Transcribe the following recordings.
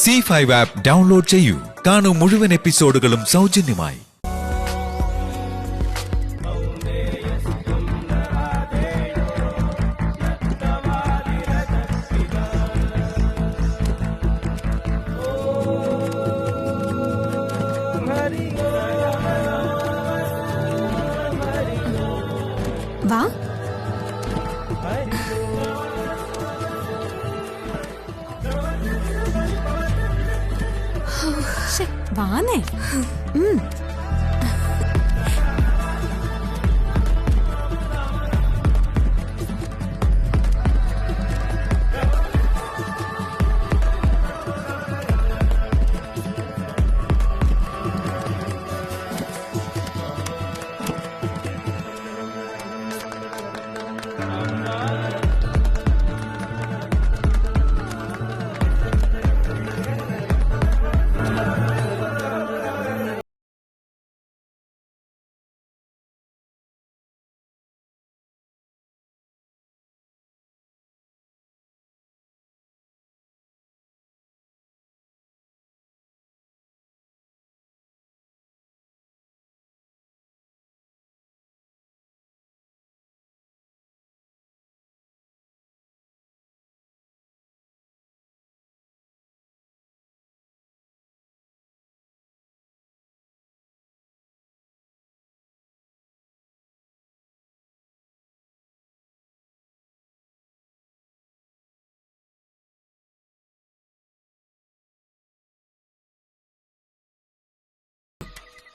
C5 app download ചെയ്യൂ. കാണൂ മുഴുവൻ എപ്പിസോഡുകളും സൗജന്യമായി. വാ. വാന്നേ.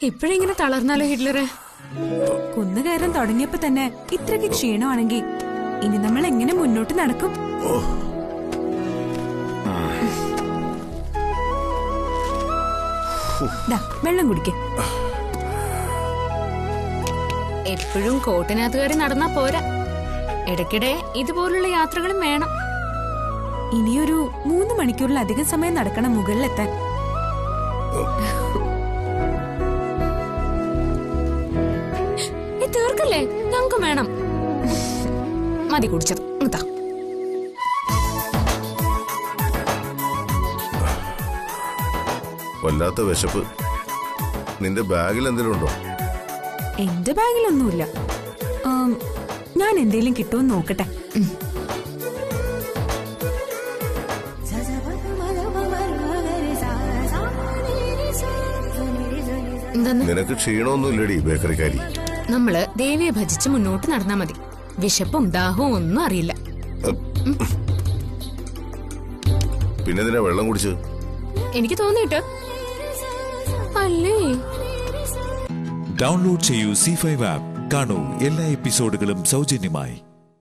ഇപ്പഴിങ്ങനെ തളർന്നാലോ ഹിറ്റ്ലറെ? കുന്നുകയറാൻ തുടങ്ങിയപ്പോ തന്നെ ഇത്രയ്ക്ക് ക്ഷീണമാണെങ്കിൽ ഇനി നമ്മൾ എങ്ങനെ മുന്നോട്ട് നടക്കും? വെള്ളം കുടിക്കേ. എപ്പോഴും കോട്ടിനകത്ത് കയറി നടന്നാ പോരാ, ഇടയ്ക്കിടെ ഇതുപോലുള്ള യാത്രകളും വേണം. ഇനിയൊരു 3 മണിക്കൂറിലധികം സമയം നടക്കണം മുകളിലെത്താൻ. തീർക്കല്ലേ, ഞങ്ങൾക്ക് വേണം. മതി കുടിച്ചത്. വല്ലാത്ത വിശപ്പ്. നിന്റെ ബാഗിൽ എന്തെങ്കിലും ഉണ്ടോ? എന്റെ ബാഗിലൊന്നുമില്ല. ഞാൻ എന്തേലും കിട്ടുമെന്ന് നോക്കട്ടെ. നിനക്ക് ക്ഷീണമൊന്നുമില്ലടി ബേക്കറിക്കാരി. നമ്മള് ദേവിയെ ഭജിച്ച് മുന്നോട്ട് നടന്നാ മതി. വിശപ്പും ദാഹവും ഒന്നും അറിയില്ല. പിന്നെ നിന്നെ വെള്ളം കുടിച്ചത് എനിക്ക് തോന്നിയിട്ട് അല്ലേ. ഡൗൺലോഡ് ചെയ്യൂ C5 ആപ്പ്. കാണൂ എല്ലാ എപ്പിസോഡുകളും സൗജന്യമായി.